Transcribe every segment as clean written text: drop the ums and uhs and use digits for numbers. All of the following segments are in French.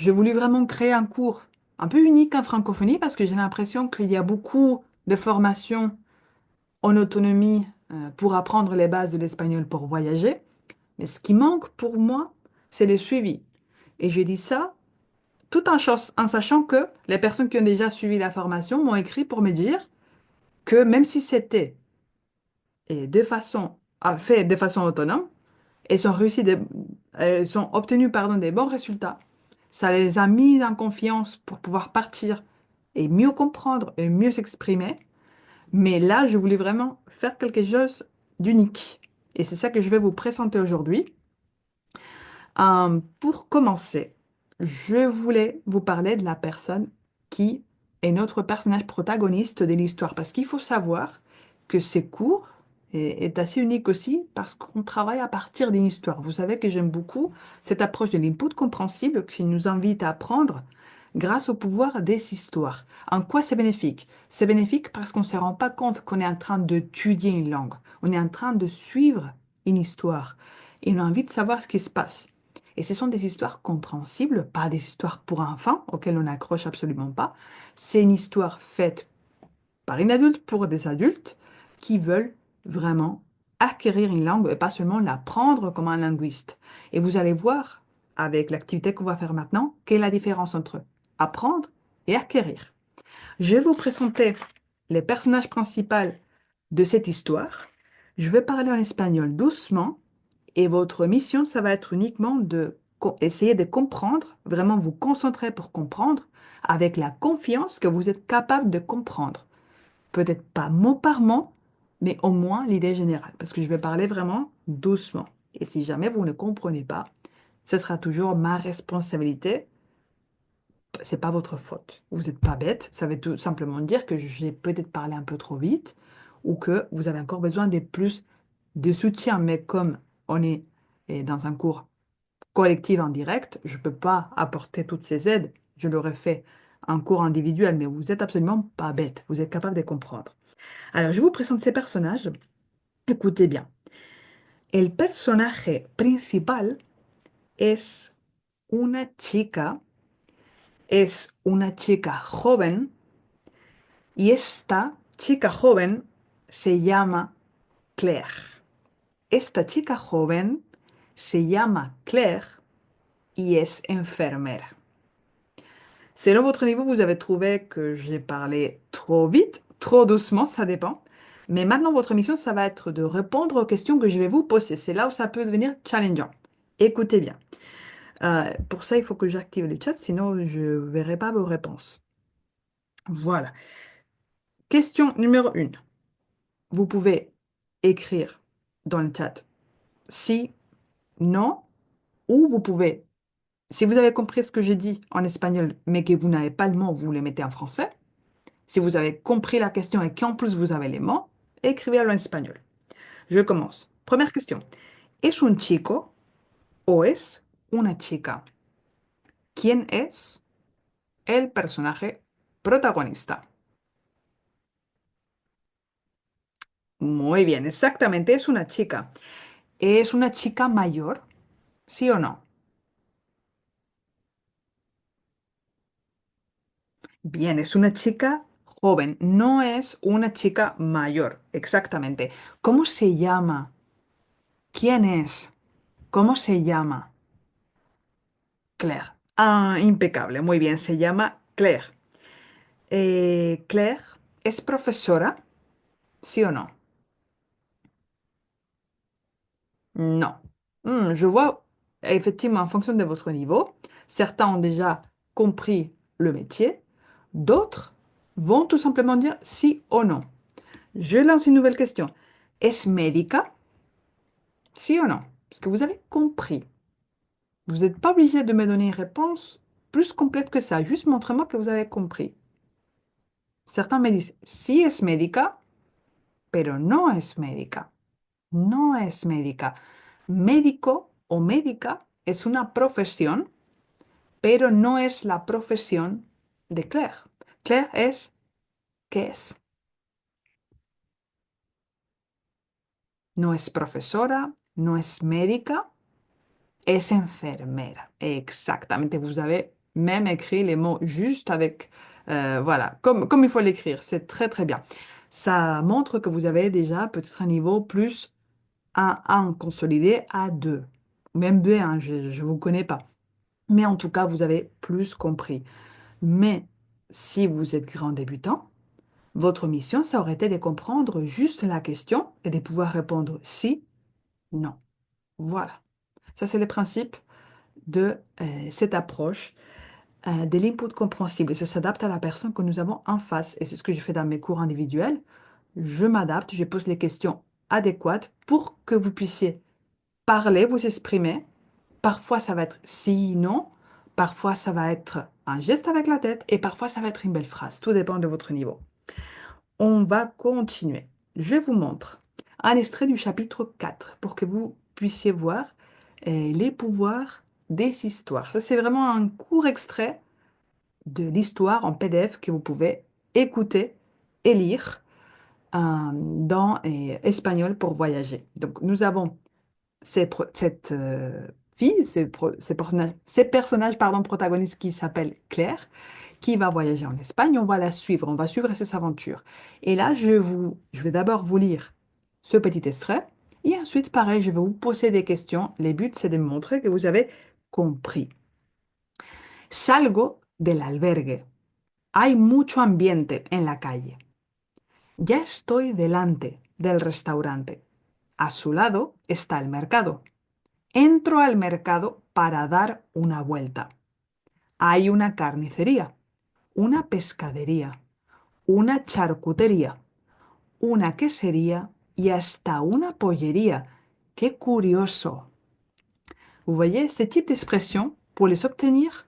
J'ai voulu vraiment créer un cours un peu unique en francophonie parce que j'ai l'impression qu'il y a beaucoup de formations en autonomie pour apprendre les bases de l'espagnol pour voyager. Mais ce qui manque pour moi, c'est le suivi. Et j'ai dit ça tout en sachant que les personnes qui ont déjà suivi la formation m'ont écrit pour me dire que même si c'était fait de façon autonome, elles ont obtenu des bons résultats. Ça les a mis en confiance pour pouvoir partir et mieux comprendre et mieux s'exprimer. Mais là, je voulais vraiment faire quelque chose d'unique. Et c'est ça que je vais vous présenter aujourd'hui. Pour commencer, je voulais vous parler de la personne qui est notre personnage protagoniste de l'histoire. Parce qu'il faut savoir que ces cours est assez unique aussi parce qu'on travaille à partir d'une histoire. Vous savez que j'aime beaucoup cette approche de l'input compréhensible qui nous invite à apprendre grâce au pouvoir des histoires. En quoi c'est bénéfique? C'est bénéfique parce qu'on ne se rend pas compte qu'on est en train d'étudier une langue. On est en train de suivre une histoire. Et on a envie de savoir ce qui se passe. Et ce sont des histoires compréhensibles, pas des histoires pour enfants auxquelles on n'accroche absolument pas. C'est une histoire faite par une adulte pour des adultes qui veulent vraiment acquérir une langue et pas seulement l'apprendre comme un linguiste. Et vous allez voir avec l'activité qu'on va faire maintenant, quelle est la différence entre apprendre et acquérir. Je vais vous présenter les personnages principaux de cette histoire. Je vais parler en espagnol doucement et votre mission, ça va être uniquement de essayer de comprendre, vraiment vous concentrer pour comprendre avec la confiance que vous êtes capable de comprendre. Peut-être pas mot par mot, mais au moins l'idée générale, parce que je vais parler vraiment doucement. Et si jamais vous ne comprenez pas, ce sera toujours ma responsabilité. C'est pas votre faute. Vous n'êtes pas bête. Ça veut tout simplement dire que j'ai peut-être parlé un peu trop vite ou que vous avez encore besoin de plus de soutien. Mais comme on est dans un cours collectif en direct, je ne peux pas apporter toutes ces aides. Je l'aurais fait en cours individuel, mais vous n'êtes absolument pas bête. Vous êtes capable de comprendre. Alors, je vous présente ces personnages. Écoutez bien. El personaje principal es una chica, es una chica joven y esta chica joven se llama Claire. Esta chica joven se llama Claire y es enfermera. Selon votre niveau, vous avez trouvé que j'ai parlé trop vite, trop doucement, ça dépend. Mais maintenant, votre mission, ça va être de répondre aux questions que je vais vous poser. C'est là où ça peut devenir challengeant. Écoutez bien. Pour ça, il faut que j'active le chat, sinon je ne verrai pas vos réponses. Voilà. Question numéro 1. Vous pouvez écrire dans le chat si, non, ou vous pouvez, si vous avez compris ce que j'ai dit en espagnol, mais que vous n'avez pas le mot, vous le mettez en français. Si vous avez compris la question et qu'en plus vous avez les mots, écrivez-le en espagnol. Je commence. Première question. ¿Es un chico o es una chica? ¿Quién es el personaje protagonista? Muy bien, exactamente, es una chica. ¿Es una chica mayor? ¿Sí o no? Bien, es una chica joven, no es una chica mayor, exactamente. ¿Cómo se llama? ¿Quién es? ¿Cómo se llama? Claire. Ah, impecable, muy bien, se llama Claire. Claire, ¿es profesora? ¿Sí o no? Non. Je vois, effectivement, en fonction de votre niveau, certains ont déjà compris le métier, d'autres vont tout simplement dire sí o non. Je lance une nouvelle question. ¿Es médica? Sí o non? Parce que vous avez compris. Vous n'êtes pas obligé de me donner une réponse plus complète que ça. Juste montrez-moi que vous avez compris. Certains me disent sí es médica, pero no es médica. No es médica. Médico o médica es una profesión, pero no es la profesión de Claire. Claire es, ¿qué es? No es profesora, no es médica, es enfermera. Exactamente, vous avez Même écrit les mots juste avec, voilà, comme il faut l'écrire. C'est très, très bien. Ça montre que vous avez déjà peut-être un niveau plus A1 consolidé, A2, même B1, je ne vous connais pas. Mais en tout cas, vous avez plus compris. Mais si vous êtes grand débutant, votre mission, ça aurait été de comprendre juste la question et de pouvoir répondre si, non. Voilà. Ça, c'est le principe de cette approche de l'input compréhensible. Et ça s'adapte à la personne que nous avons en face. Et c'est ce que je fais dans mes cours individuels. Je m'adapte, je pose les questions adéquates pour que vous puissiez parler, vous exprimer. Parfois, ça va être si, non. Parfois, ça va être un geste avec la tête. Et parfois, ça va être une belle phrase. Tout dépend de votre niveau. On va continuer. Je vous montre un extrait du chapitre 4 pour que vous puissiez voir les pouvoirs des histoires. Ça, c'est vraiment un court extrait de l'histoire en PDF que vous pouvez écouter et lire dans espagnol pour voyager. Donc, nous avons cette fille, ces personnages pardon, protagonistes qui s'appellent Claire, qui va voyager en Espagne. On va la suivre, on va suivre ses aventures. Et là, je vais d'abord vous lire ce petit extrait. Et ensuite, pareil, je vais vous poser des questions. Les buts, c'est de me montrer que vous avez compris. Salgo del albergue. Hay mucho ambiente en la calle. Ya estoy delante del restaurante. A su lado está el mercado. Entro al mercado para dar una vuelta. Hay una carnicería, una pescadería, una charcutería, una quesería y hasta una pollería. ¡Qué curioso! Vous voyez, ces types d'expressions, pour les obtenir,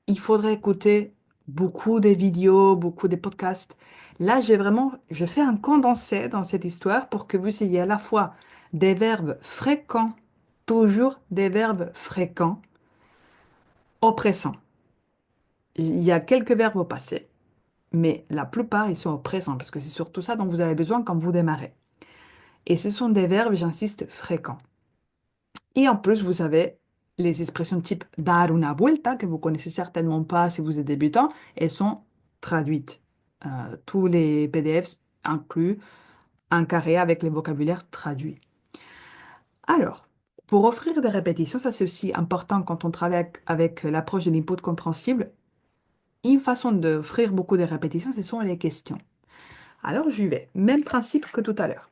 il faudrait écouter beaucoup de vidéos, beaucoup de podcasts. Là, je fais un condensé dans cette histoire pour que vous ayez à la fois des verbes fréquents, toujours des verbes fréquents, oppressants. Il y a quelques verbes au passé, mais la plupart, ils sont au présent, parce que c'est surtout ça dont vous avez besoin quand vous démarrez. Et ce sont des verbes, j'insiste, fréquents. Et en plus, vous avez les expressions type dar una vuelta, que vous connaissez certainement pas si vous êtes débutant, elles sont traduites. Tous les PDF incluent un carré avec les vocabulaires traduits. Alors, pour offrir des répétitions, ça c'est aussi important quand on travaille avec l'approche de l'input compréhensible. Une façon d'offrir beaucoup de répétitions, ce sont les questions. Alors, j'y vais. Même principe que tout à l'heure.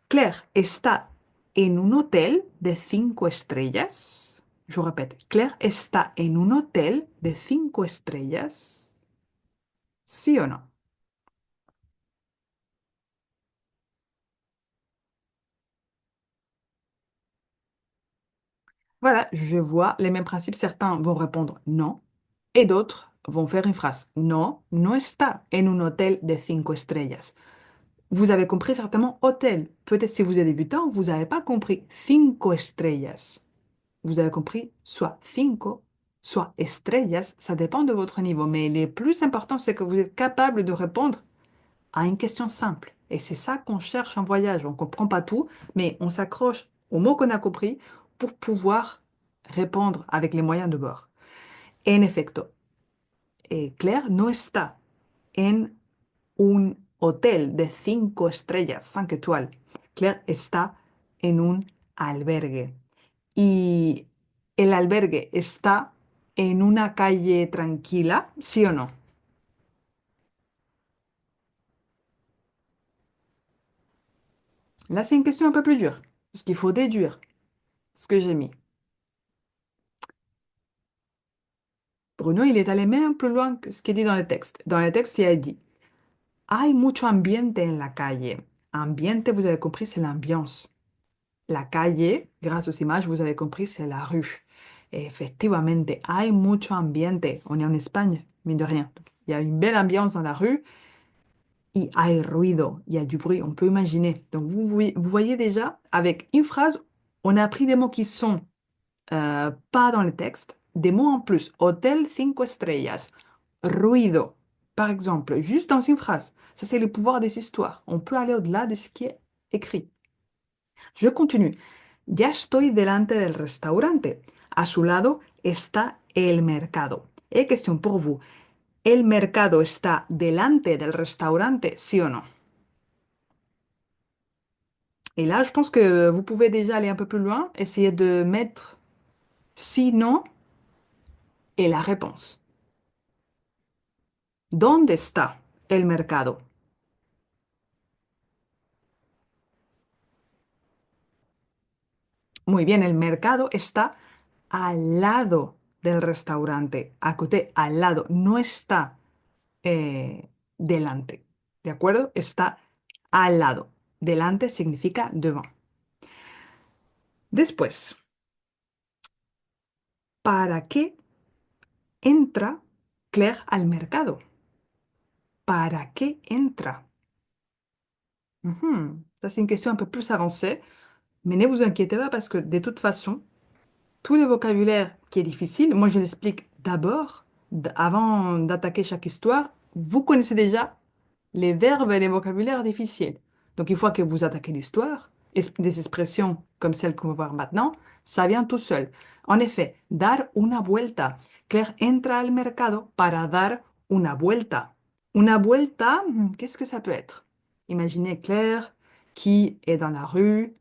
Claire está en un hotel de 5 estrellas. Je répète. Claire está en un hotel de 5 estrellas. ¿Sí o no? Voilà, je vois les mêmes principes. Certains vont répondre non et d'autres vont faire une phrase. No, no está en un hotel de 5 estrellas. Vous avez compris certainement hôtel. Peut-être si vous êtes débutant, vous n'avez pas compris 5 estrellas. Vous avez compris soit cinco, soit estrellas, ça dépend de votre niveau. Mais le plus important, c'est que vous êtes capable de répondre à une question simple. Et c'est ça qu'on cherche en voyage. On ne comprend pas tout, mais on s'accroche aux mots qu'on a compris pour pouvoir répondre avec les moyens de bord. En efecto, Claire no está en un hotel de 5 estrellas, 5 étoiles. Claire está en un albergue. Y el albergue está en una calle tranquila, ¿sí o no? Là, c'est une question un peu plus dure, parce qu'il faut déduire ce que j'ai mis. Bruno, il est allé même plus loin que ce qui est dit dans le texte. Dans le texte, il a dit Hay mucho ambiente en la calle. Ambiente, vous avez compris, c'est l'ambiance. La calle, grâce aux images, vous avez compris, c'est la rue. Et effectivamente, hay mucho ambiente. On est en Espagne, mine de rien. Il y a une belle ambiance dans la rue. Y hay ruido, il y a du bruit, on peut imaginer. Donc vous voyez déjà, avec une phrase, on a pris des mots qui sont pas dans le texte, des mots en plus. Hotel 5 estrellas, ruido, par exemple, juste dans une phrase. Ça, c'est le pouvoir des histoires. On peut aller au-delà de ce qui est écrit. Je continue. Ya estoy delante del restaurante. A su lado está el mercado. Et question pour vous. ¿El mercado está delante del restaurante, sí o no? Et là, je pense que vous pouvez déjà aller un peu plus loin, essayer de mettre si, non et la réponse. ¿Dónde está el mercado? Muy bien, el mercado está al lado del restaurante, à côté, al lado, no está delante, ¿de acuerdo? Está al lado. Delante significa devant. Después, ¿para qué entra Claire al mercado? ¿Para qué entra? Ça, c'est une question un peu plus avancée, mais ne vous inquiétez pas parce que de toute façon, tout le vocabulaire qui est difficile, moi je l'explique d'abord, avant d'attaquer chaque histoire, vous connaissez déjà les verbes et les vocabulaires difficiles. Donc une fois que vous attaquez l'histoire, des expressions comme celles qu'on va voir maintenant, ça vient tout seul. En effet, dar una vuelta. Claire entra al mercado para dar una vuelta. Una vuelta, qu'est-ce que ça peut être? Imaginez Claire qui est dans la rue,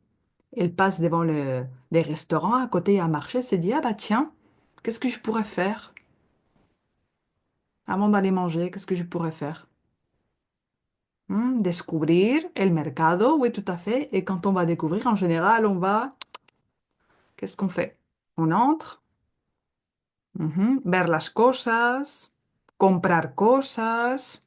elle passe devant les restaurants à côté, il y a un marché, elle s'est dit, ah bah tiens, qu'est-ce que je pourrais faire avant d'aller manger? Qu'est-ce que je pourrais faire? Découvrir el mercado, oui, tout à fait. Et quand on va découvrir, en général, on va... Qu'est-ce qu'on fait? On entre, ver las cosas, comprar cosas,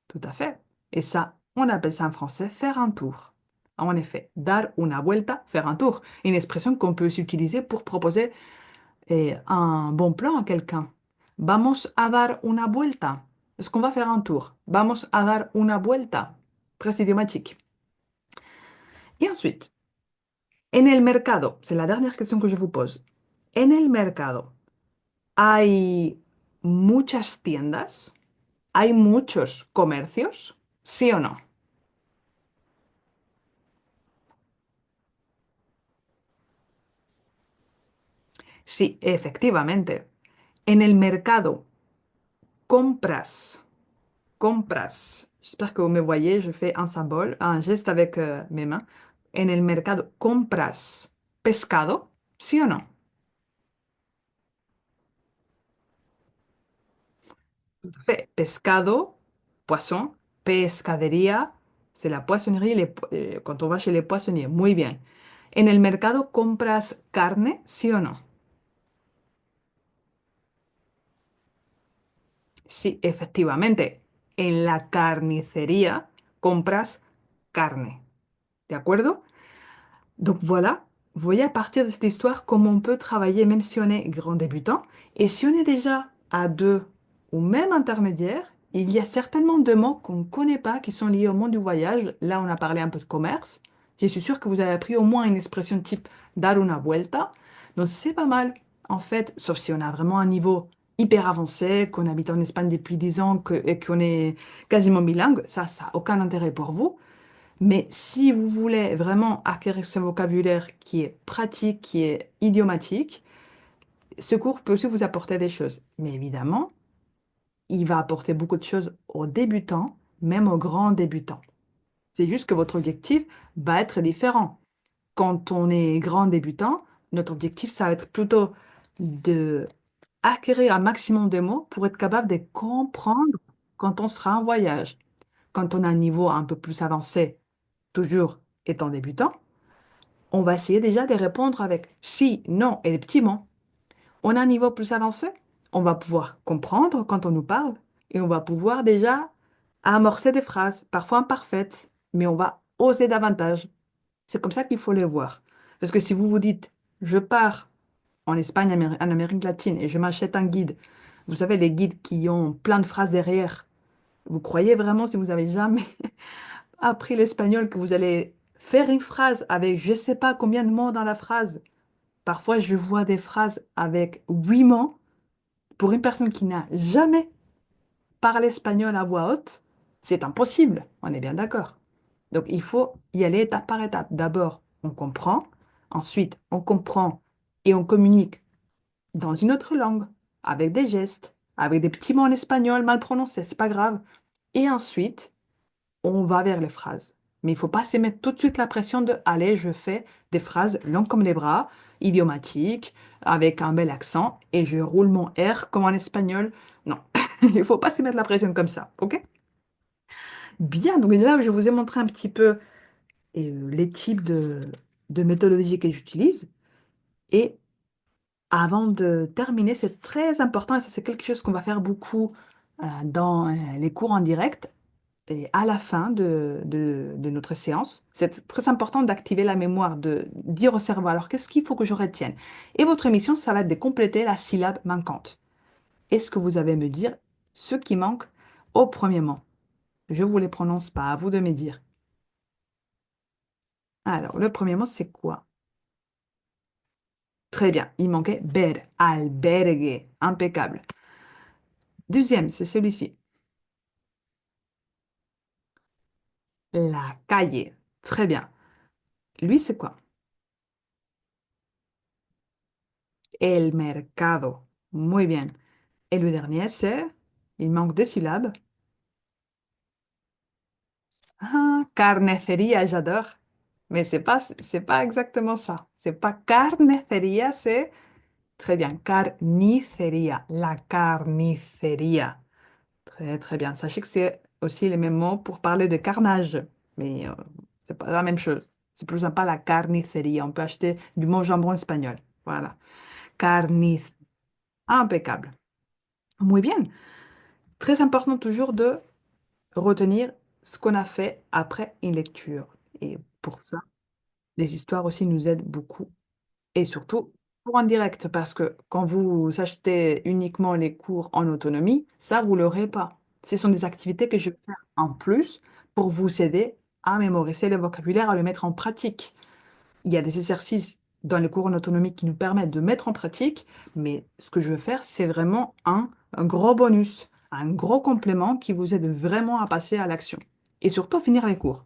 tout à fait. Et ça, on appelle ça en français faire un tour. En effet, dar una vuelta, faire un tour. Une expression qu'on peut aussi utiliser pour proposer un bon plan à quelqu'un. Vamos a dar una vuelta. Est-ce qu'on va faire un tour? Vamos a dar una vuelta. Très idiomatique. Et ensuite, en el mercado, c'est la dernière question que je vous pose. En el mercado, ¿hay muchas tiendas? ¿Hay muchos comercios? ¿Sí o no? Sí, efectivamente. En el mercado, compras, compras. J'espère que vous me voyez, je fais un symbole, un geste avec mes mains. En el mercado, compras pescado? ¿Sí o no? Tout à fait. Pescado, poisson. Pescadería, c'est la poissonnerie quand on va chez les poissonniers. Muy bien. ¿En el mercado compras carne? ¿Sí o no? Sí, efectivamente. En la carnicería compras carne. ¿De acuerdo? Donc voilà, vous voyez à partir de cette histoire comment on peut travailler même si on est grand débutant. Et si on est déjà à deux ou même intermédiaire, il y a certainement deux mots qu'on ne connaît pas qui sont liés au monde du voyage. Là, on a parlé un peu de commerce. Je suis sûre que vous avez appris au moins une expression type dar una vuelta. Donc c'est pas mal, en fait, sauf si on a vraiment un niveau hyper avancé, qu'on habite en Espagne depuis 10 ans et qu'on est quasiment bilingue. Ça n'a aucun intérêt pour vous. Mais si vous voulez vraiment acquérir ce vocabulaire qui est pratique, qui est idiomatique, ce cours peut aussi vous apporter des choses. Mais évidemment, il va apporter beaucoup de choses aux débutants, même aux grands débutants. C'est juste que votre objectif va être différent. Quand on est grand débutant, notre objectif, ça va être plutôt de acquérir un maximum de mots pour être capable de comprendre quand on sera en voyage. Quand on a un niveau un peu plus avancé, toujours étant débutant, on va essayer déjà de répondre avec si, non et les petits mots. On a un niveau plus avancé, on va pouvoir comprendre quand on nous parle et on va pouvoir déjà amorcer des phrases, parfois imparfaites, mais on va oser davantage. C'est comme ça qu'il faut les voir. Parce que si vous vous dites, je pars en Espagne, en Amérique latine, et je m'achète un guide, vous savez, les guides qui ont plein de phrases derrière, vous croyez vraiment, si vous avez jamais appris l'espagnol, que vous allez faire une phrase avec je ne sais pas combien de mots dans la phrase? Parfois, je vois des phrases avec 8 mots. Pour une personne qui n'a jamais parlé espagnol à voix haute, c'est impossible. On est bien d'accord. Donc, il faut y aller étape par étape. D'abord, on comprend. Ensuite, on comprend et on communique dans une autre langue avec des gestes, avec des petits mots en espagnol mal prononcés, c'est pas grave. Et ensuite, on va vers les phrases. Mais il faut pas se mettre tout de suite la pression de allez, je fais des phrases longues comme les bras, idiomatiques, avec un bel accent, et je roule mon R comme en espagnol. Non, il faut pas se mettre la pression comme ça, ok? Bien, donc là, je vous ai montré un petit peu les types de méthodologies que j'utilise. Et avant de terminer, c'est très important, et ça, c'est quelque chose qu'on va faire beaucoup dans les cours en direct. Et à la fin de notre séance, c'est très important d'activer la mémoire, de dire au cerveau, alors qu'est-ce qu'il faut que je retienne? Et votre mission, ça va être de compléter la syllabe manquante. Est-ce que vous avez à me dire ce qui manque au premier mot? Je vous les prononce pas, à vous de me dire. Alors, le premier mot, c'est quoi? Très bien, il manquait ber, albergue, impeccable. Deuxième, c'est celui-ci, la calle. Très bien. Lui, c'est quoi? El mercado. Muy bien. Et le dernier, c'est, il manque deux syllabes. Ah, carnicería, j'adore. Mais c'est pas exactement ça. C'est pas carnicería, c'est très bien. Carnicería, la carnicería. Très, très bien. Sachez que c'est aussi les mêmes mots pour parler de carnage. Mais c'est pas la même chose. C'est plus sympa la carnicería. On peut acheter du bon jambon espagnol. Voilà. Carniz. Impeccable. Muy bien. Très important toujours de retenir ce qu'on a fait après une lecture. Et pour ça, les histoires aussi nous aident beaucoup. Et surtout pour en direct, parce que quand vous achetez uniquement les cours en autonomie, ça, vous l'aurez pas. Ce sont des activités que je vais faire en plus pour vous aider à mémoriser le vocabulaire, à le mettre en pratique. Il y a des exercices dans les cours en autonomie qui nous permettent de mettre en pratique, mais ce que je veux faire, c'est vraiment un gros bonus, un gros complément qui vous aide vraiment à passer à l'action et surtout à finir les cours.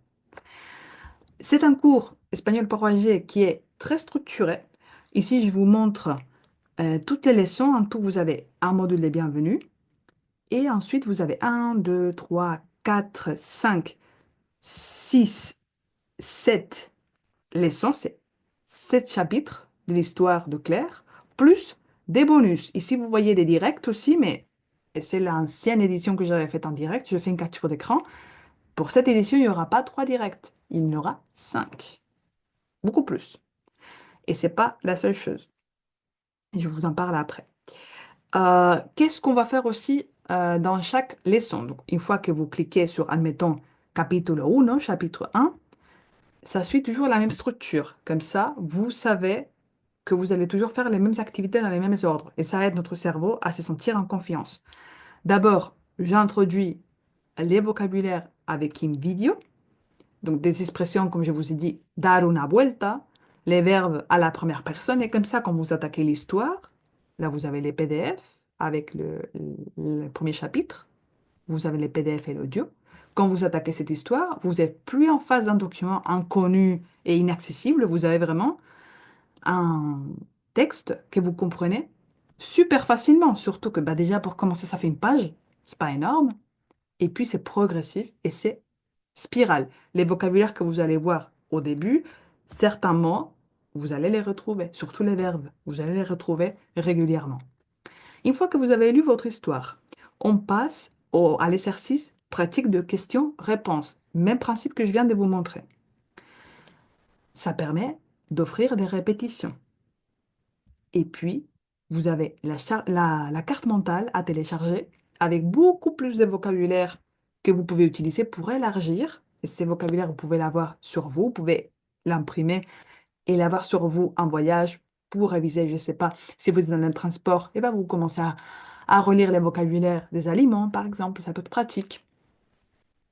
C'est un cours espagnol portugais qui est très structuré. Ici, je vous montre toutes les leçons. En tout, vous avez un module des bienvenus et ensuite, vous avez un, 2, 3, 4, 5, 6, 7 leçons, c'est 7 chapitres de l'histoire de Claire, plus des bonus. Ici, vous voyez des directs aussi, mais c'est l'ancienne édition que j'avais faite en direct. Je fais une capture d'écran. Pour cette édition, il n'y aura pas 3 directs. Il y en aura 5. Beaucoup plus. Et c'est pas la seule chose. Et je vous en parle après. Qu'est-ce qu'on va faire aussi dans chaque leçon? Donc, une fois que vous cliquez sur, admettons, capítulo 1, chapitre 1, ça suit toujours la même structure. Comme ça, vous savez que vous allez toujours faire les mêmes activités dans les mêmes ordres. Et ça aide notre cerveau à se sentir en confiance. D'abord, j'introduis les vocabulaires avec une vidéo. Donc des expressions, comme je vous ai dit, dar una vuelta, les verbes à la première personne. Et comme ça, quand vous attaquez l'histoire, là, vous avez les PDF avec le premier chapitre. Vous avez les PDF et l'audio. Quand vous attaquez cette histoire, vous n'êtes plus en face d'un document inconnu et inaccessible. Vous avez vraiment un texte que vous comprenez super facilement. Surtout que bah, déjà, pour commencer, ça fait une page. C'est pas énorme. Et puis, c'est progressif et c'est spirale. Les vocabulaires que vous allez voir au début, certains mots, vous allez les retrouver, surtout les verbes. Vous allez les retrouver régulièrement. Une fois que vous avez lu votre histoire, on passe à l'exercice pratique de questions-réponses. Même principe que je viens de vous montrer. Ça permet d'offrir des répétitions. Et puis, vous avez la carte mentale à télécharger avec beaucoup plus de vocabulaire que vous pouvez utiliser pour élargir. Et ces vocabulaires, vous pouvez l'avoir sur vous, vous pouvez l'imprimer et l'avoir sur vous en voyage pour réviser, je ne sais pas, si vous êtes dans un transport, et ben vous commencez à relire les vocabulaires des aliments, par exemple, ça peut être pratique.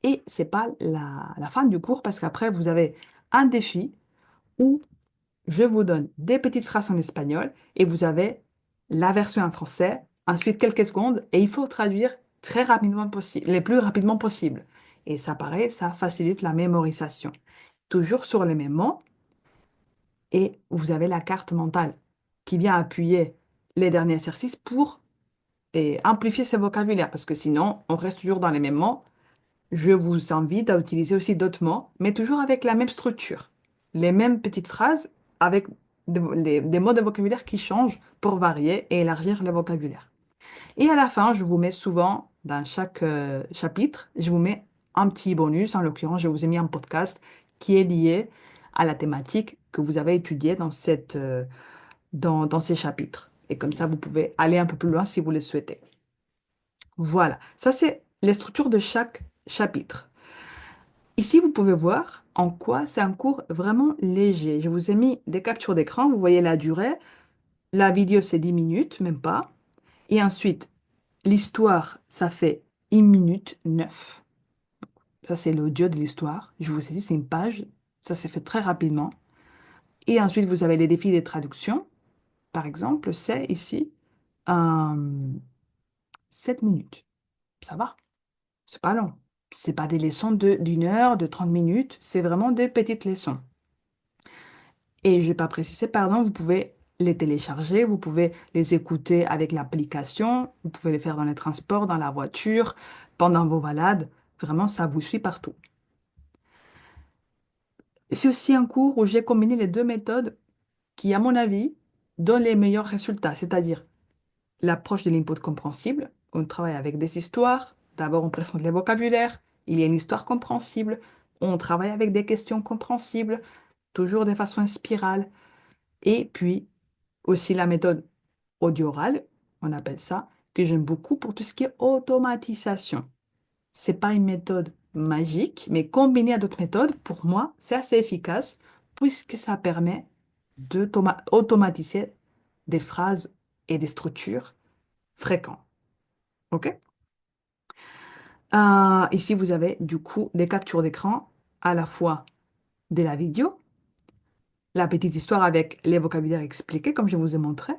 Et c'est pas la fin du cours parce qu'après, vous avez un défi où je vous donne des petites phrases en espagnol et vous avez la version en français, ensuite quelques secondes, et il faut traduire très rapidement possible, les plus rapidement possible. Et ça paraît, ça facilite la mémorisation. Toujours sur les mêmes mots, et vous avez la carte mentale qui vient appuyer les derniers exercices pour et amplifier ce vocabulaire parce que sinon, on reste toujours dans les mêmes mots. Je vous invite à utiliser aussi d'autres mots, mais toujours avec la même structure. Les mêmes petites phrases avec des mots de vocabulaire qui changent pour varier et élargir le vocabulaire. Et à la fin, je vous mets souvent, dans chaque chapitre, je vous mets un petit bonus. En l'occurrence, je vous ai mis un podcast qui est lié à la thématique que vous avez étudiée dans ces chapitres. Et comme ça, vous pouvez aller un peu plus loin si vous le souhaitez. Voilà, ça c'est les structures de chaque chapitre. Ici, vous pouvez voir en quoi c'est un cours vraiment léger. Je vous ai mis des captures d'écran, vous voyez la durée. La vidéo, c'est 10 minutes, même pas. Et ensuite, l'histoire, ça fait 1 minute 9. Ça, c'est l'audio de l'histoire. Je vous ai dit, c'est une page. Ça s'est fait très rapidement. Et ensuite, vous avez les défis des traductions. Par exemple, c'est ici 7 minutes. Ça va, c'est pas long. C'est pas des leçons d'une heure, de 30 minutes. C'est vraiment des petites leçons. Et je vais pas préciser, pardon, vous pouvez les télécharger, vous pouvez les écouter avec l'application, vous pouvez les faire dans les transports, dans la voiture, pendant vos balades. Vraiment, ça vous suit partout. C'est aussi un cours où j'ai combiné les deux méthodes qui, à mon avis, donnent les meilleurs résultats, c'est-à-dire l'approche de l'input compréhensible. On travaille avec des histoires. D'abord, on présente les vocabulaires. Il y a une histoire compréhensible. On travaille avec des questions compréhensibles, toujours de façon spirale. Et puis, aussi la méthode audio-orale, on appelle ça, que j'aime beaucoup pour tout ce qui est automatisation. C'est pas une méthode magique, mais combinée à d'autres méthodes, pour moi, c'est assez efficace puisque ça permet automatiser des phrases et des structures fréquentes. OK? Ici, vous avez du coup des captures d'écran à la fois de la vidéo, la petite histoire avec les vocabulaires expliqués, comme je vous ai montré.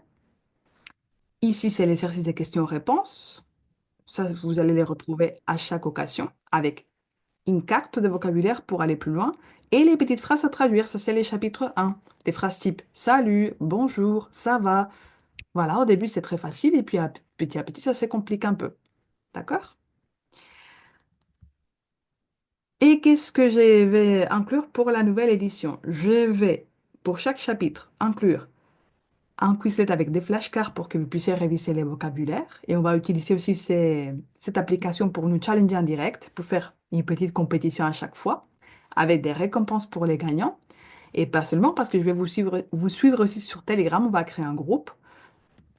Ici, c'est l'exercice des questions-réponses. Ça, vous allez les retrouver à chaque occasion avec une carte de vocabulaire pour aller plus loin et les petites phrases à traduire. Ça, c'est les chapitres 1. Des phrases type salut, bonjour, ça va. Voilà, au début, c'est très facile et puis à petit, ça se complique un peu. D'accord? Et qu'est-ce que je vais inclure pour la nouvelle édition? Je vais, pour chaque chapitre, inclure un Quizlet avec des flashcards pour que vous puissiez réviser les vocabulaires. Et on va utiliser aussi cette application pour nous challenger en direct, pour faire une petite compétition à chaque fois, avec des récompenses pour les gagnants. Et pas seulement parce que je vais vous suivre aussi sur Telegram, on va créer un groupe.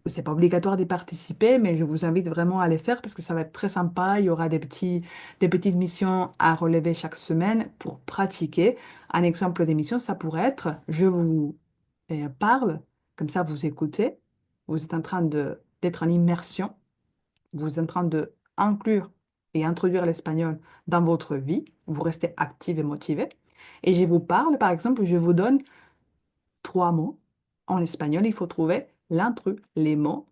C'est pas obligatoire d'y participer, mais je vous invite vraiment à les faire parce que ça va être très sympa. Il y aura des petites missions à relever chaque semaine pour pratiquer. Un exemple d'émission, ça pourrait être, je vous parle, comme ça vous écoutez, vous êtes en train d'être en immersion, vous êtes en train de inclure et introduire l'espagnol dans votre vie, vous restez actif et motivé. Et je vous parle, par exemple, je vous donne 3 mots. En espagnol, il faut trouver l'intrus, les mots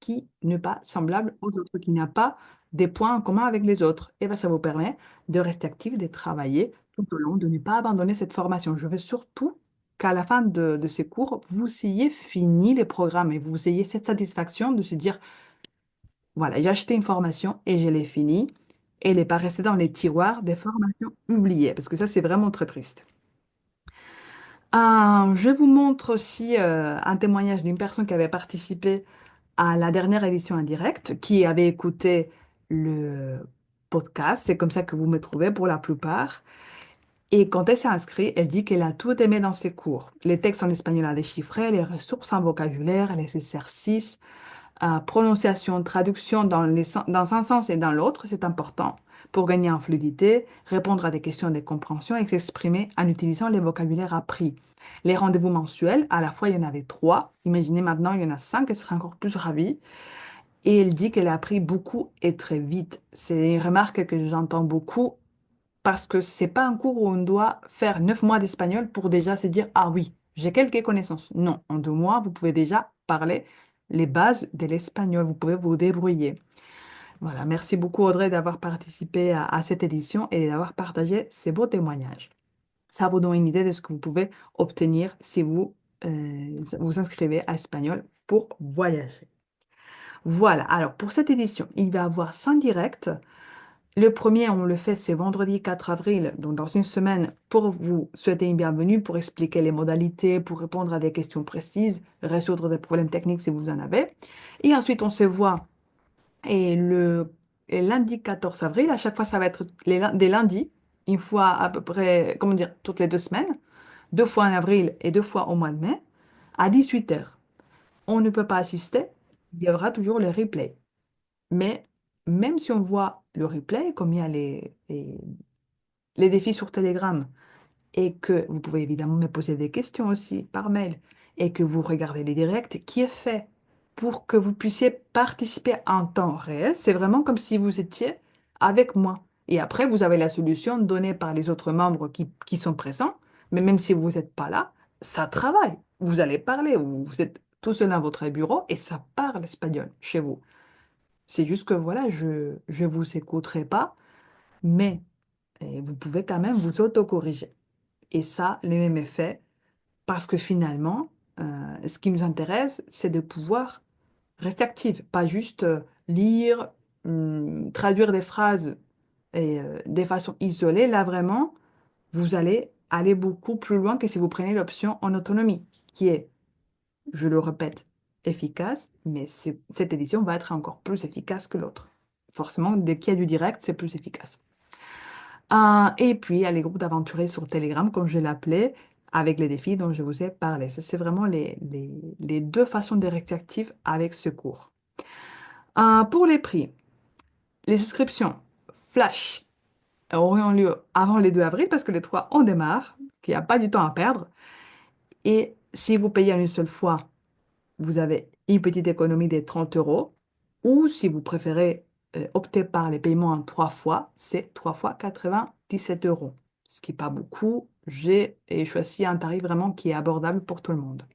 qui ne pas semblables aux autres, qui n'a pas des points en commun avec les autres. Et bien, ça vous permet de rester actif, de travailler tout au long, de ne pas abandonner cette formation. Je veux surtout qu'à la fin de ces cours, vous ayez fini les programmes et vous ayez cette satisfaction de se dire, voilà, j'ai acheté une formation et je l'ai finie. Et elle n'est pas restée dans les tiroirs des formations oubliées, parce que ça, c'est vraiment très triste. Je vous montre aussi un témoignage d'une personne qui avait participé à la dernière édition en direct, qui avait écouté le podcast. C'est comme ça que vous me trouvez pour la plupart. Et quand elle s'est inscrite, elle dit qu'elle a tout aimé dans ses cours. Les textes en espagnol à déchiffrer, les ressources en vocabulaire, les exercices, prononciation, traduction dans un sens et dans l'autre, c'est important pour gagner en fluidité, répondre à des questions de compréhension et s'exprimer en utilisant les vocabulaires appris. Les rendez-vous mensuels, à la fois, il y en avait 3. Imaginez maintenant, il y en a 5, elle serait encore plus ravie. Et elle dit qu'elle a appris beaucoup et très vite. C'est une remarque que j'entends beaucoup parce que c'est pas un cours où on doit faire 9 mois d'espagnol pour déjà se dire, ah oui, j'ai quelques connaissances. Non, en 2 mois, vous pouvez déjà parler les bases de l'espagnol. Vous pouvez vous débrouiller. Voilà, merci beaucoup Audrey d'avoir participé à cette édition et d'avoir partagé ces beaux témoignages. Ça vous donne une idée de ce que vous pouvez obtenir si vous vous inscrivez à espagnol pour voyager. Voilà, alors pour cette édition, il va y avoir 5 directs. Le premier, on le fait, c'est vendredi 4 avril, donc dans une semaine, pour vous souhaiter une bienvenue, pour expliquer les modalités, pour répondre à des questions précises, résoudre des problèmes techniques si vous en avez. Et ensuite, on se voit et lundi 14 avril. À chaque fois, ça va être des lundis, une fois à peu près, comment dire, toutes les 2 semaines, 2 fois en avril et 2 fois au mois de mai, à 18 heures. On ne peut pas assister, il y aura toujours le replay. Mais même si on voit le replay, comme il y a les défis sur Telegram, et que vous pouvez évidemment me poser des questions aussi par mail, et que vous regardez les directs, qui est fait pour que vous puissiez participer en temps réel, c'est vraiment comme si vous étiez avec moi. Et après, vous avez la solution donnée par les autres membres qui sont présents, mais même si vous n'êtes pas là, ça travaille. Vous allez parler, vous êtes tout seul dans votre bureau et ça parle espagnol chez vous. C'est juste que voilà, je vous écouterai pas, mais vous pouvez quand même vous autocorriger. Et ça, les mêmes effets, parce que finalement, ce qui nous intéresse, c'est de pouvoir rester actif, pas juste lire, traduire des phrases et de façon isolée. Là, vraiment, vous allez aller beaucoup plus loin que si vous prenez l'option en autonomie, qui est, je le répète, efficace, mais cette édition va être encore plus efficace que l'autre. Forcément, dès qu'il y a du direct, c'est plus efficace. Et puis, il y a les groupes d'aventuriers sur Telegram, comme je l'appelais, avec les défis dont je vous ai parlé. Ça, c'est vraiment les deux façons de rester actif avec ce cours. Pour les prix, les inscriptions flash auront lieu avant les 2 avril parce que les 3, on démarre, qu'il n'y a pas du temps à perdre. Et si vous payez en une seule fois, vous avez une petite économie de 30 euros. Ou si vous préférez opter par les paiements en 3 fois, c'est 3 fois 97 euros. Ce qui n'est pas beaucoup. J'ai choisi un tarif vraiment qui est abordable pour tout le monde.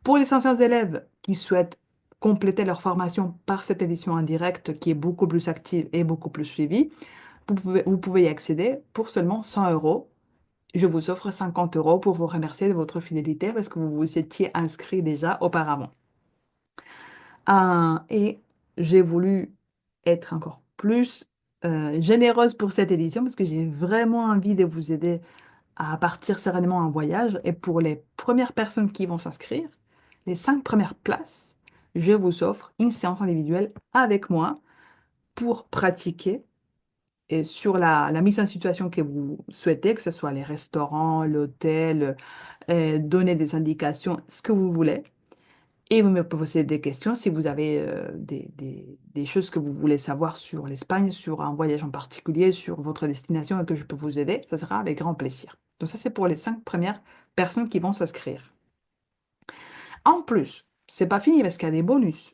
Pour les anciens élèves qui souhaitent compléter leur formation par cette édition en direct qui est beaucoup plus active et beaucoup plus suivie, vous pouvez y accéder pour seulement 100 euros. Je vous offre 50 euros pour vous remercier de votre fidélité parce que vous vous étiez inscrit déjà auparavant. Et j'ai voulu être encore plus généreuse pour cette édition parce que j'ai vraiment envie de vous aider à partir sereinement en voyage. Et pour les premières personnes qui vont s'inscrire, les 5 premières places, je vous offre une séance individuelle avec moi pour pratiquer et sur la mise en situation que vous souhaitez, que ce soit les restaurants, l'hôtel, donner des indications, ce que vous voulez. Et vous me posez des questions si vous avez des choses que vous voulez savoir sur l'Espagne, sur un voyage en particulier, sur votre destination et que je peux vous aider, ça sera avec grand plaisir. Donc ça, c'est pour les 5 premières personnes qui vont s'inscrire. En plus, c'est pas fini parce qu'il y a des bonus.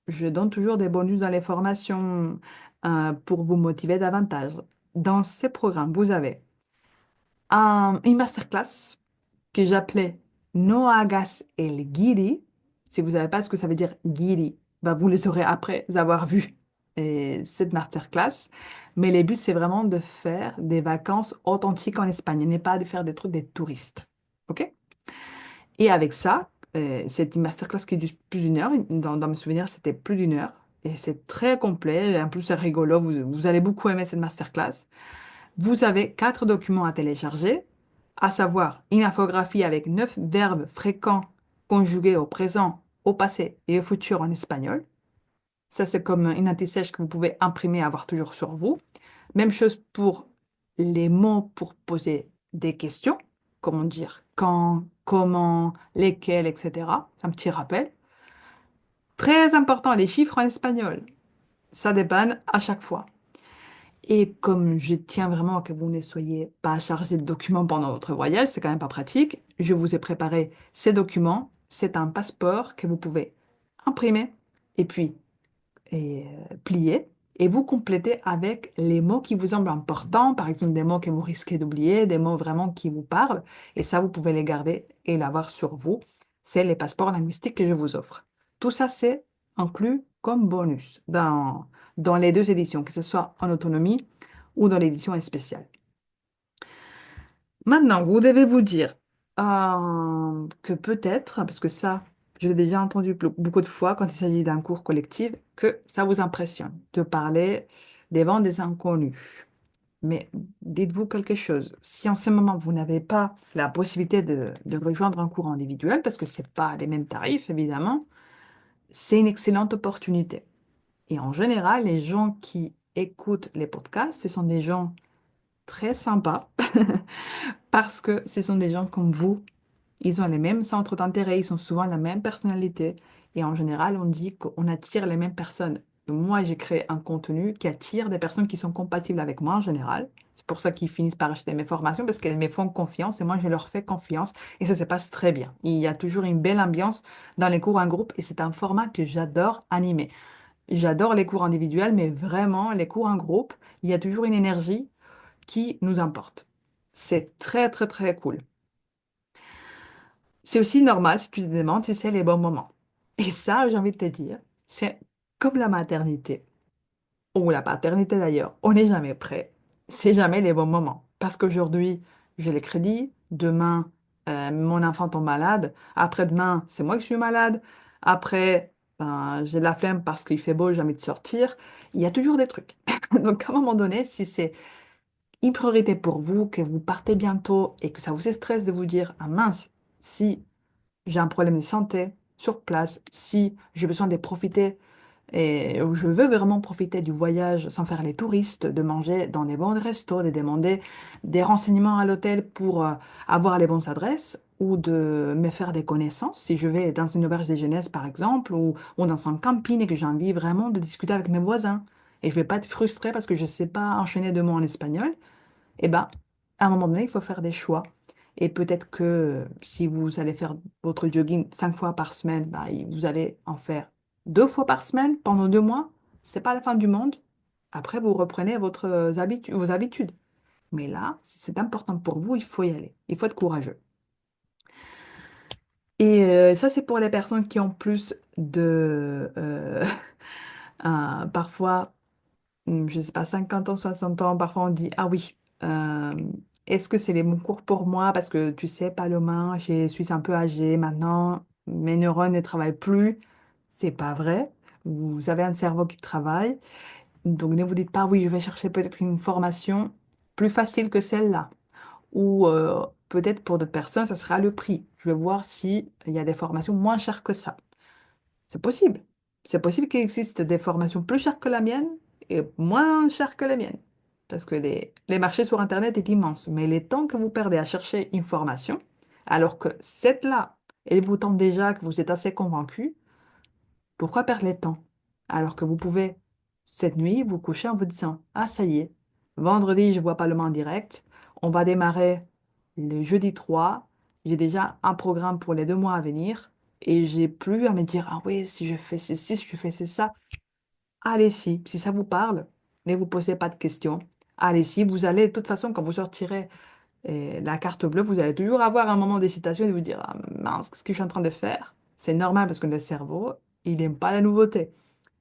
Je donne toujours des bonus dans les formations pour vous motiver davantage. Dans ces programmes, vous avez une masterclass que j'appelais No hagas el guiri. Si vous ne savez pas ce que ça veut dire guiri, bah vous le saurez après avoir vu cette masterclass. Mais le but, c'est vraiment de faire des vacances authentiques en Espagne, et n'est pas de faire des trucs des touristes. OK? Et avec ça, c'est une masterclass qui dure plus d'une heure. Dans mes souvenirs, c'était plus d'une heure. Et c'est très complet. Et en plus, c'est rigolo. Vous allez beaucoup aimer cette masterclass. Vous avez 4 documents à télécharger, à savoir une infographie avec 9 verbes fréquents conjugués au présent, au passé et au futur en espagnol. Ça, c'est comme une anti-sèche que vous pouvez imprimer et avoir toujours sur vous. Même chose pour les mots pour poser des questions. Comment dire quand, comment, lesquels, etc. Un petit rappel. Très important, les chiffres en espagnol. Ça dépanne à chaque fois. Et comme je tiens vraiment à que vous ne soyez pas chargé de documents pendant votre voyage, c'est quand même pas pratique, je vous ai préparé ces documents. C'est un passeport que vous pouvez imprimer et puis plier. Et vous complétez avec les mots qui vous semblent importants, par exemple des mots que vous risquez d'oublier, des mots vraiment qui vous parlent. Et ça, vous pouvez les garder et l'avoir sur vous. C'est les passeports linguistiques que je vous offre. Tout ça, c'est inclus comme bonus dans les 2 éditions, que ce soit en autonomie ou dans l'édition spéciale. Maintenant, vous devez vous dire que peut-être, parce que ça, Je l'ai déjà entendu beaucoup de fois quand il s'agit d'un cours collectif que ça vous impressionne de parler devant des inconnus. Mais dites-vous quelque chose. Si en ce moment vous n'avez pas la possibilité de rejoindre un cours individuel, parce que ce n'est pas les mêmes tarifs évidemment, c'est une excellente opportunité. Et en général, les gens qui écoutent les podcasts, ce sont des gens très sympas parce que ce sont des gens comme vous. Ils ont les mêmes centres d'intérêt, ils ont souvent la même personnalité. Et en général, on dit qu'on attire les mêmes personnes. Moi, j'ai créé un contenu qui attire des personnes qui sont compatibles avec moi en général. C'est pour ça qu'ils finissent par acheter mes formations parce qu'elles me font confiance et moi, je leur fais confiance et ça se passe très bien. Il y a toujours une belle ambiance dans les cours en groupe et c'est un format que j'adore animer. J'adore les cours individuels, mais vraiment, les cours en groupe, il y a toujours une énergie qui nous importe. C'est très, très, très cool. C'est aussi normal si tu te demandes si c'est les bons moments. Et ça, j'ai envie de te dire, c'est comme la maternité, ou la paternité d'ailleurs. On n'est jamais prêt. C'est jamais les bons moments. Parce qu'aujourd'hui, j'ai les crédits. Demain, mon enfant tombe malade. Après-demain, c'est moi qui suis malade. Après, ben, j'ai de la flemme parce qu'il fait beau, j'ai envie de sortir. Il y a toujours des trucs. Donc, à un moment donné, si c'est une priorité pour vous, que vous partez bientôt et que ça vous stresse de vous dire, ah mince, si j'ai un problème de santé sur place, si j'ai besoin de profiter et je veux vraiment profiter du voyage sans faire les touristes, de manger dans des bons restos, de demander des renseignements à l'hôtel pour avoir les bonnes adresses ou de me faire des connaissances, si je vais dans une auberge de jeunesse par exemple ou dans un camping et que j'ai envie vraiment de discuter avec mes voisins et je vais pas être frustrée parce que je ne sais pas enchaîner deux mots en espagnol, eh ben, à un moment donné, il faut faire des choix. Et peut-être que si vous allez faire votre jogging 5 fois par semaine, bah, vous allez en faire 2 fois par semaine pendant 2 mois. C'est pas la fin du monde. Après, vous reprenez vos habitudes. Mais là, si c'est important pour vous, il faut y aller. Il faut être courageux. Et ça, c'est pour les personnes qui ont plus de... parfois je sais pas, 50 ans, 60 ans, parfois on dit, ah oui, est-ce que c'est les bons cours pour moi? Parce que tu sais, Paloma, je suis un peu âgée maintenant, mes neurones ne travaillent plus. C'est pas vrai. Vous avez un cerveau qui travaille. Donc ne vous dites pas, oui, je vais chercher peut-être une formation plus facile que celle-là. Ou peut-être pour d'autres personnes, ça sera le prix. Je vais voir s'il y a des formations moins chères que ça. C'est possible. C'est possible qu'il existe des formations plus chères que la mienne et moins chères que la mienne. Parce que les marchés sur Internet est immense. Mais les temps que vous perdez à chercher une formation, alors que cette là, elle vous tente déjà, que vous êtes assez convaincu, pourquoi perdre le temps? Alors que vous pouvez, cette nuit, vous coucher en vous disant, ah ça y est, vendredi, je vois pas le en direct, on va démarrer le jeudi 3. J'ai déjà un programme pour les 2 mois à venir, et j'ai plus à me dire, ah oui, si je fais ceci, si je fais ça. Allez-y, si ça vous parle, ne vous posez pas de questions. Allez-y, vous allez, de toute façon, quand vous sortirez la carte bleue, vous allez toujours avoir un moment d'hésitation et de vous dire, ah mince, qu'est-ce que je suis en train de faire? C'est normal parce que le cerveau, il n'aime pas la nouveauté.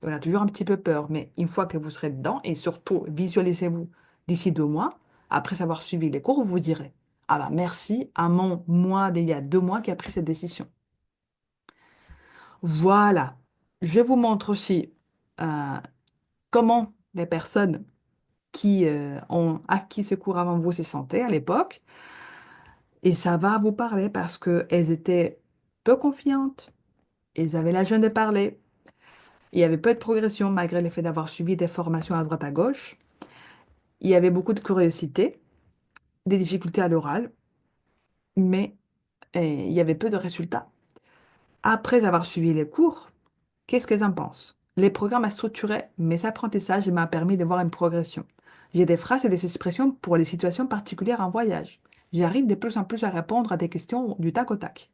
On a toujours un petit peu peur, mais une fois que vous serez dedans, et surtout visualisez-vous d'ici 2 mois, après avoir suivi les cours, vous vous direz, ah bah merci à mon moi d'il y a 2 mois qui a pris cette décision. Voilà. Je vous montre aussi euh, comment les personnes qui ont acquis ce cours avant vous se sentaient à l'époque. Et ça va vous parler parce qu'elles étaient peu confiantes, elles avaient la gêne de parler, il y avait peu de progression malgré le fait d'avoir suivi des formations à droite à gauche, il y avait beaucoup de curiosité, des difficultés à l'oral, mais il y avait peu de résultats. Après avoir suivi les cours, qu'est-ce qu'elles en pensent? Les programmes à structurer mes apprentissages et m'a permis de voir une progression. J'ai des phrases et des expressions pour les situations particulières en voyage. J'arrive de plus en plus à répondre à des questions du tac au tac.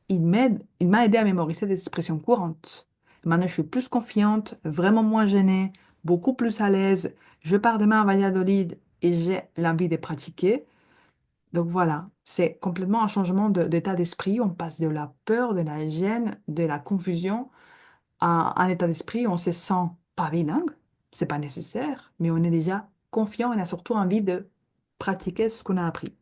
Il m'a aidé à mémoriser des expressions courantes. Maintenant, je suis plus confiante, vraiment moins gênée, beaucoup plus à l'aise. Je pars demain à Valladolid et j'ai l'envie de pratiquer. Donc voilà, c'est complètement un changement d'état d'esprit. On passe de la peur, de la gêne, de la confusion à un état d'esprit où on se sent pas bilingue. C'est pas nécessaire, mais on est déjà confiant et on a surtout envie de pratiquer ce qu'on a appris.